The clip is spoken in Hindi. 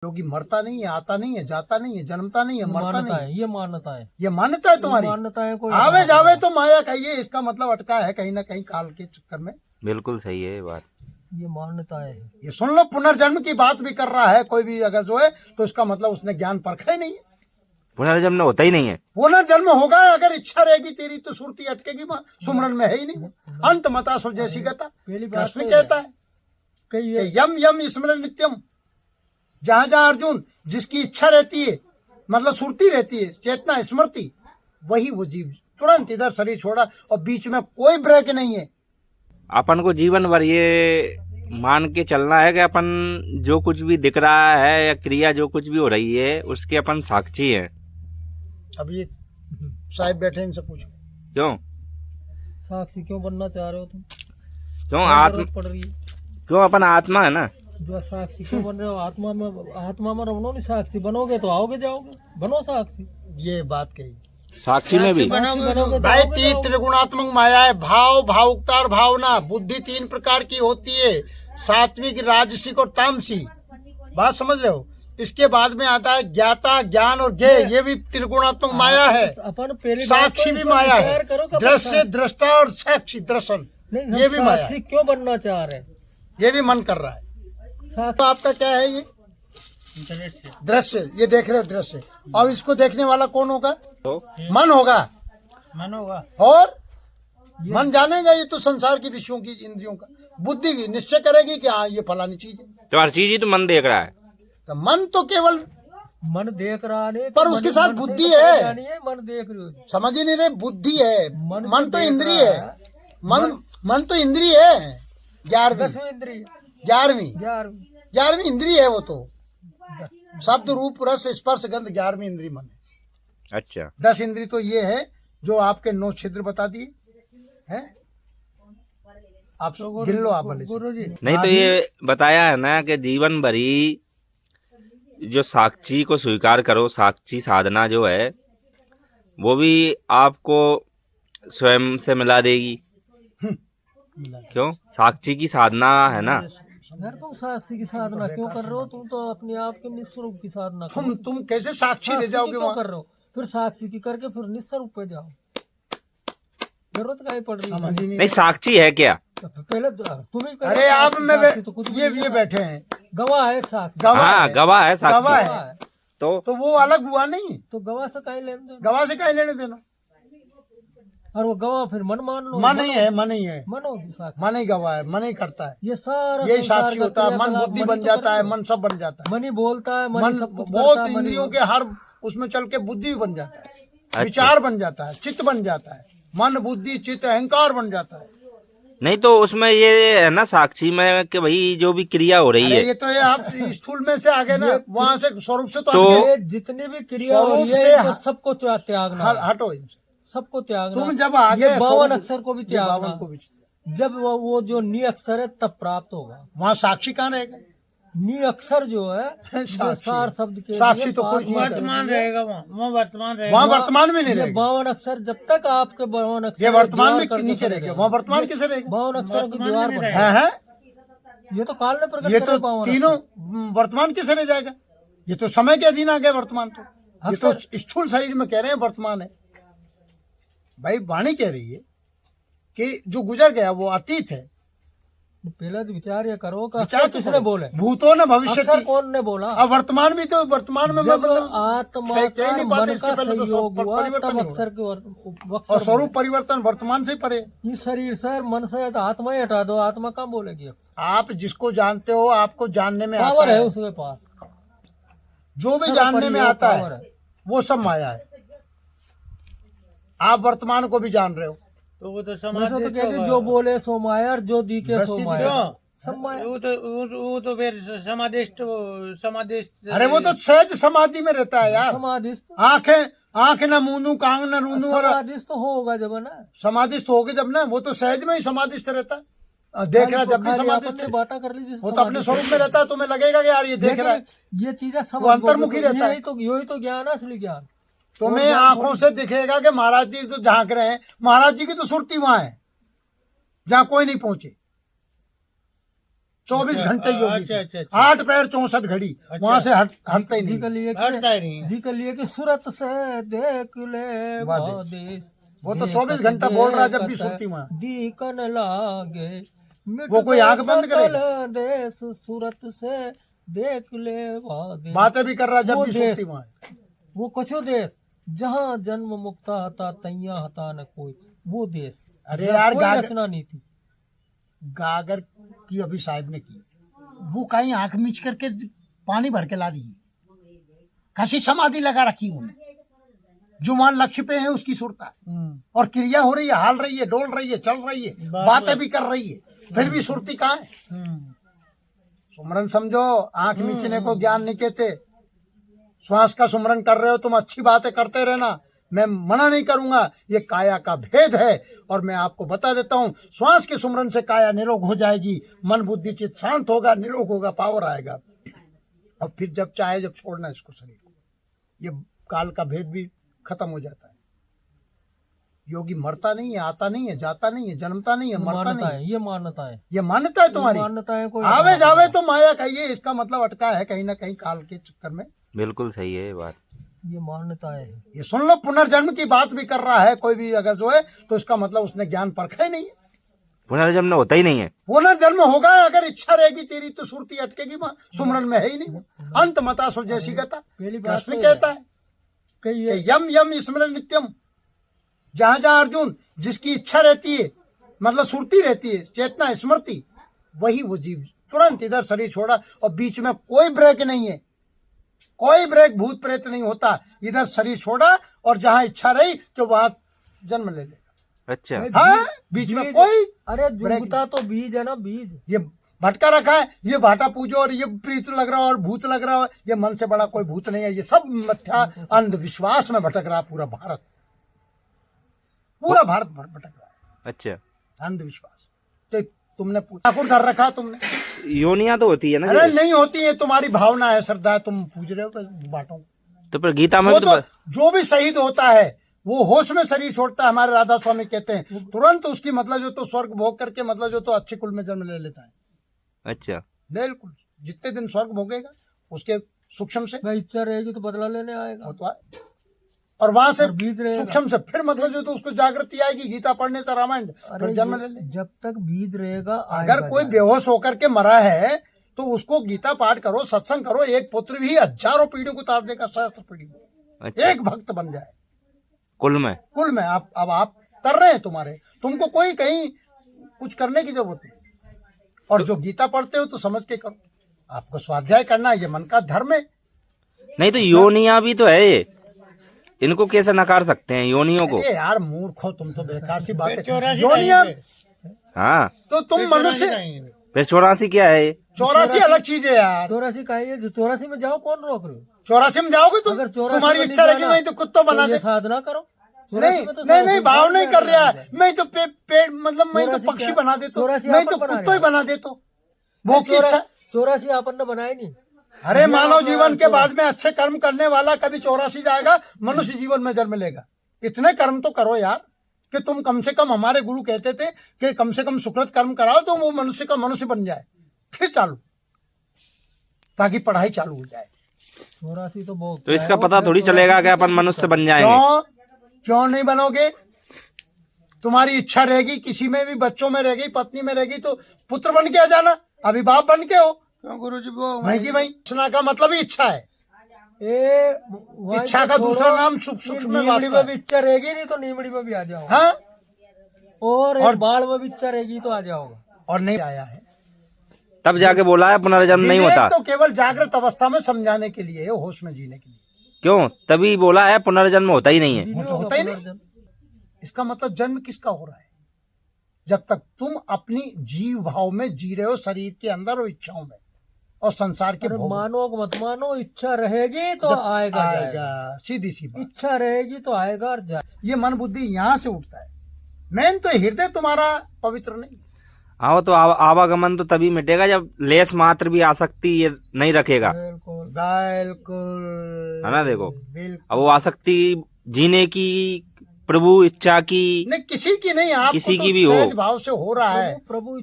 योगी मरता नहीं है, आता नहीं है, जाता नहीं है, जन्मता नहीं है, मरता नहीं है। ये मान्यता है, ये मान्यता है तुम्हारी। मान्यता है कोई आवे जावे तो माया कहिए, इसका मतलब अटका है कहीं ना कहीं काल के चक्कर में। बिल्कुल सही है ये बात। ये मान्यता है। ये सुन लो, पुनर्जन्म की बात भी कर रहा है कोई भी अगर जो है, तो इसका मतलब उसने ज्ञान परखा ही नहीं है। पुनर्जन्म होता ही नहीं है। पुनर्जन्म होगा अगर इच्छा रहेगी तेरी तो सुरती अटकेगी, सुमरन में है ही नहीं। अंत मता सुर जैसी गता, कृष्ण कहता है कि यम यम स्मरण नित्यम। जहां जहां अर्जुन जिसकी इच्छा रहती है, मतलब सुरती रहती है, चेतना स्मृति, वही वो जीव तुरंत इधर शरीर छोड़ा और बीच में कोई ब्रेक नहीं है। अपन को जीवन भर ये मान के चलना है कि अपन जो कुछ भी दिख रहा है या क्रिया जो कुछ भी हो रही है उसके अपन साक्षी हैं। अब ये साहिब बैठे इनसे पूछो क्यों साक्षी क्यों बनना चाह रहे हो तुम? क्यों क्या आत्मा, जरूरत पड़ रही है? क्यों अपन आत्मा है ना। जो साक्षी क्यों बन रहे हो? आत्मा में रहो नहीं, साक्षी बनोगे तो आओगे जाओगे, बनो साक्षी। ये बात कही साक्षी में भी बनोगे तो भाई आओगे, तीन जाओगे। त्रिगुणात्मक माया है। भाव, भावुकता और भावना। बुद्धि तीन प्रकार की होती है, सात्विक, राजसिक और तामसी। बात समझ रहे हो? इसके बाद में आता है ज्ञाता, ज्ञान और ज्ञेय। ये भी त्रिगुणात्मक माया है। अपन पहले साक्षी भी माया है। दृश्य, दृष्टा और साक्षी, दर्शन, ये भी माया है। साक्षी क्यों बनना चाह रहे हैं? ये भी मन कर रहा है। साक्षी तो आपका क्या है ये दृश्य, ये देख रहे हो दृश्य। और इसको देखने वाला कौन होगा? तो मन होगा। मन होगा। और मन जानेगा ये तो संसार की विषयों की, इंद्रियों का। बुद्धि की निश्चय करेगी कि हाँ ये फलानी चीज है। तो हर चीज ही तो मन देख रहा है। तो मन तो केवल मन देख रहा नहीं, पर उसके साथ बुद्धि है। मन देख रहे हो, समझ ही नहीं रहे, बुद्धि है। मन तो देख इंद्रिय रहा है। मन तो इंद्रिय है। 11वीं 10वीं इंद्रिय, 11वीं 11वीं इंद्रिय है वो तो। शब्द, रूप, रस, स्पर्श, गंध, 11वीं इंद्रिय मन है। अच्छा 10 इंद्रिय तो ये है जो आपके 9 छिद्र बता दिए हैं। आप गिन लो आप भले से। गुरु जी नहीं तो ये बताया है ना कि जीवन भरी जो साक्षी को स्वीकार करो, साक्षी साधना जो है वो भी आपको स्वयं से मिला देगी। क्यों? साक्षी की साधना है ना। यार तुम साक्षी की साधना क्यों कर रहे हो? तुम तो अपने आप के निस्वरूप की साधना करो। तुम कैसे साक्षी ले साक्षी जाओगे क्यों वहाँ? कर रहे हो? फिर साक्षी की करके फिर निस्वरूप पे जाओ, जरूरत काहे पड़ रही है? नहीं साक्षी है क्या? तो पहले तुम ही करो। अरे आप में साक्षी तो कुछ भी ये नहीं है। बैठे हैं, गवाह है साक्षी, गवाह हाँ है। गवाह है साक्षी। गवाह है। गवाह है। तो वो अलग हुआ नहीं। तो गवाह से काहे लेन देन? गवाह से क्या लेने देना? और वो गवाह फिर मन मान लो। मन ही है, मन ही है। मन होगी साक्षी। मन ही गवाह है, मन ही करता है। ये सारा यही संसार साक्षी का होता है। मन क्रियाकलाप बुद्धि मन बन ही तो जाता है, करता मन सब बन जाता है। मन ही बोलता है, मन मन ही सब कुछ बहुत करता है, मन ही इंद्रियों के हर उसमें चल के बुद्धि भी बन जाता है, अच्छा। विचार बन जाता है, चित्त बन जाता है। मन, बुद्धि, चित्त, अहंकार बन जाता है। नहीं तो उसमें ये है ना साक्षी में कि भाई जो भी क्रिया हो रही अरे है ये तो ये आप स्थूल में से आगे ना, वहाँ से स्वरूप से तो तो- हट गए। ये जितनी भी क्रिया हो रही स्वरूप से है इनको सबको त्यागना है। हटो इनसे। सबको त्यागना। तुम जब आगे ये 52 स्वरूप- अक्षर को भी ये त्यागना। 52 को भी। जब वो जो नी अक्षर है तब प्राप्त होगा। वहाँ साक्षी कहाँ रहेगा? नी अक्षर जो है साक्षी सार शब्द के साक्षी लिए तो कोई पार चीज वर्तमान रहेगा। वहाँ वर्तमान रहेगा। वहाँ वर्तमान में नहीं ये रहेगा। 52 अक्षर जब तक आपके 52 अक्षर ये वर्तमान दीवार में करके नीचे खड़े रहेगा। रहेंगे। वहाँ वर्तमान किसे रहेगा? 52 अक्षरों की दीवार बन है? ये तो काल ने प्रकट ये करे तो 52 तीनों वर्तमान किसे रह जाएगा? ये तो समय के अधीन आ गया वर्तमान। तो ये तो स्थूल शरीर में कह रहे हैं वर्तमान है। भाई वाणी कह रही है कि जो गुजर गया वो अतीत है। पहले तो विचार ये करो कि विचार अक्षर तो किसने करो। बोले? भूतो न भविष्य अक्षर कौन ने बोला? अब वर्तमान भी तो वर्तमान में जब मतलब आत्मा कह ही का नहीं पाते। मन इसके का पहले तो संयोग सब हुआ परिवर्तन तब ही होगा। अक्षर के और अक्षर स्वरूप परिवर्तन वर्तमान से ही परे। इस शरीर से मन से तो आत्मा ही हटा दो, आत्मा कहाँ बोलेगी? आप जिसको जानते हो आपको जानने में आता पावर है है। उसके पास, जो भी जानने में आता पावर है वो सब माया है। आप वर्तमान को भी जान रहे हो। तो वो तो वैसे समाधि तो कहते जो बोले सो माया और जो दिखे सो माया। क्यों? सब माया। वो तो फिर समाधिष्ट अरे वो तो सहज समाधि में रहता है यार। समाधिस्थ आंख न मूंदू, कांग न रूंदू और समाधिस्थ होगा जब है ना। समाधिस्थ हो गए जब ना, वो तो सहज में ही समाधिस्थ रहता है। देख रहा है जब भी खाली समाधिस्थ आपने बातें कर ली जिससे वो तो अपने स्वरूप में रहता है। तुम्हें लगेगा कि यार ये देख रहा है। ये चीजें समझ वो अंतर्मुखी रहता है। यही तो ज्ञान है, असली ज्ञान। तुम्हें आंखों से दिखेगा कि महाराज जी तो झांक रहे हैं। महाराज जी की तो सुरती वहां है जहाँ कोई नहीं पहुंचे। 24 घंटे योगी अच्छा, थे। अच्छा। 8 पैर 64 घड़ी, वहां से हटते ही जी नहीं। के लिए हटता ही नहीं है। जी के लिए कि सूरत से देख ले वाह देश, वो तो 24 घंटा बोल रहा है जब भी सुरती वहाँ। दीकन लागे मिट वो कोई गए आंख बंद करे? सकल देश सूरत से देख ले देश। बातें भी कर रहा है जब वो भी देश। सुरती वहाँ है। वो कछो देश जहाँ जन्म मुक्ता हता तैया हता न कोई, वो देश। अरे जहाँ यार कोई गागर रचना नहीं थी। गागर की अभी साहब ने की, वो कहीं आंख मीच करके पानी भर के ला दी, कसी समाधि लगा रखी उन्हें, जो वहां लक्ष्य पे है उसकी सुरता, और क्रिया हो रही है, हाल रही है, डोल रही है, चल रही है, बातें भी कर रही है, फिर भी सुरती कहाँ है? सुमरन समझो, आंख मीचने को ज्ञान नहीं कहते। श्वास का सुमरन कर रहे हो तुम, अच्छी बातें करते रहना, मैं मना नहीं करूंगा, ये काया का भेद है। और मैं आपको बता देता हूँ, श्वास के सुमरन से काया निरोग हो जाएगी, मन बुद्धि चित्त शांत होगा, निरोग होगा, पावर आएगा, और फिर जब चाहे जब छोड़ना इसको शरीर को, ये काल का भेद भी खत्म हो जाता है। योगी मरता नहीं है, आता नहीं है, जाता नहीं है, जन्मता नहीं है, मरता नहीं है। ये मान्यता है, ये मान्यता है तुम्हारी। मान्यता है। कोई आवे जावे तो माया कहिए, इसका मतलब अटका है कहीं ना कहीं काल के चक्कर में। बिल्कुल सही है ये बात। ये मान्यता है। ये सुन लो, पुनर्जन्म की बात भी कर रहा है कोई भी अगर जो है, तो इसका मतलब उसने ज्ञान परखा ही नहीं है। पुनर्जन्म होता ही नहीं है। पुनर्जन्म होगा अगर इच्छा रहेगी तेरी तो सुरती अटकेगी, वहाँ सुमरन में है ही नहीं। अंत मता सो जैसी गता, पहली बात कृष्ण तो कहता है कई कि यम यम स्मरण नित्यम। जहां जहां अर्जुन जिसकी इच्छा रहती है, मतलब सुरती रहती है, चेतना स्मृति, वही वो जीव तुरंत इधर शरीर छोड़ा, और बीच में कोई ब्रेक नहीं है, कोई ब्रेक भूत प्रेत नहीं होता। इधर शरीर छोड़ा और जहां इच्छा रही तो वहां जन्म ले लेगा। अच्छा, हाँ, बीच में कोई, अरे जुगता तो बीज है ना, बीज। ये भटका रखा है, ये भाटा पूजो और ये प्रीत लग रहा है और भूत लग रहा है, ये मन से बड़ा कोई भूत नहीं है। ये सब मिथ्या अंधविश्वास में भटक रहा है पूरा भारत, पूरा भारत भटक रहा है अच्छा। अंधविश्वास। तो तुमने ठाकुर धर रखा तुमने, योनियां तो होती है ना। अरे नहीं होती है, तुम्हारी भावना है, श्रद्धा है, तुम पूज रहे हो तो बांटो। तो फिर गीता में वो भी तो तो जो भी शहीद होता है वो होश में शरीर छोड़ता है, हमारे राधा स्वामी कहते हैं, तुरंत उसकी मतलब जो तो स्वर्ग भोग करके मतलब जो तो अच्छे कुल में जन्म ले लेता है। अच्छा, बिल्कुल, जितने दिन स्वर्ग भोगेगा उसके सूक्ष्म से भाई इच्छा रहेगी तो बदला लेने आएगा, वो तो आए। और वहां से और बीज रहेगा। सूक्ष्म से फिर मतलब जो तो उसको जागृति आएगी, गीता पढ़ने से, रामायण, फिर जन्म ले ले। जब तक बीज रहेगा अगर कोई बेहोश होकर के मरा है तो उसको गीता पाठ करो, सत्संग करो, एक पुत्र भी हजारों पीढ़ियों को उतार देगा, सहस्त्र पीढ़ी को, अच्छा। एक भक्त बन जाए कुल में। कुल में। आप कर रहे हैं, तुम्हारे, तुमको कोई कहीं कुछ करने की जरूरत नहीं। और जो गीता पढ़ते हो तो समझ के करो, आपको स्वाध्याय करना है, ये मन का धर्म है। नहीं तो योनियां भी तो है ये, इनको कैसे नकार सकते हैं योनियों को? अरे यार मूर्खो, तुम तो बेकार सी बात है। 84 योनिया हाँ, तो तुम मनुष्य, फिर 84 क्या है ये? 84 अलग चीज है यार। 84 का है, 84 में जाओ, कौन रोक रहे हो? 84 में जाओगे तुम, अगर 84 तुम्हारी में इच्छा नहीं रहेगी जाना, वही तो कुत्ता बना तो ये दे। साधना करो। 84 नहीं में तो नहीं नहीं, भाव नहीं कर रहा है। मैं तो पेड़ मतलब मैं तो 84 पक्षी क्या? बना देता, 84 मैं तो आपन बना कुत्ता ही रहे बना देता, भोग की इच्छा। 84 आपन ने बनाए नहीं। अरे मानव जीवन के बाद में अच्छे कर्म करने वाला कभी 84 जाएगा, मनुष्य जीवन में जन्म लेगा। इतने कर्म तो करो यार, कि तुम कम से कम, हमारे गुरु कहते थे कि कम से कम सुकृत कर्म कराओ तो वो मनुष्य का मनुष्य बन जाए, फिर चालू, ताकि पढ़ाई चालू हो जाए। 84 तो बहुत, तो इसका पता थोड़ी चलेगा कि अपन मनुष्य बन जाएंगे। क्यों नहीं बनोगे? तुम्हारी इच्छा रहेगी, किसी में भी, बच्चों में रहेगी, पत्नी में रहेगी, तो पुत्र बन के आ जाना, अभिभावक बन के हो। क्यों गुरु जी? वो भाई की भाई, इच्छा का मतलब ही इच्छा है। इच्छा का दूसरा नाम सूक्ष्म में नीमड़ी में भी इच्छा रहेगी, नहीं तो नीमड़ी में भी आ जाओ। हाँ, और बाढ़ में भी इच्छा रहेगी तो आ जाओगा। और नहीं आया है, तब जाके बोला है पुनर्जन्म नहीं विवेक होता। तो केवल जागृत अवस्था में समझाने के लिए है, होश में जीने के लिए। क्यों? तभी बोला है पुनर्जन्म होता ही नहीं है। वो तो होता ही नहीं। इसका मतलब जन्म किसका हो रहा है? जब तक तुम अपनी जीव भाव में जी रहे हो, शरीर के अंदर और इच्छाओं में और संसार के भोग में। मानो कि मत मानो, इच्छा रहेगी तो आएगा जाएगा। सीधी सी बात। इच्छा रहेगी तो आएगा और जाएगा। ये मन बुद्धि यहाँ से उठता है, मेन तो हृदय तुम्हारा पवित्र नहीं। हाँ, तो आवागमन तो तभी मिटेगा जब लेस मात्र भी आसक्ति ये नहीं रखेगा, बिल्कुल बिल्कुल, है ना? देखो, बिल्कुल। अब वो आसक्ति जीने की, प्रभु इच्छा की, नहीं, किसी की नहीं, आप किसी की भी हो। सहज भाव से हो रहा है। प्रभु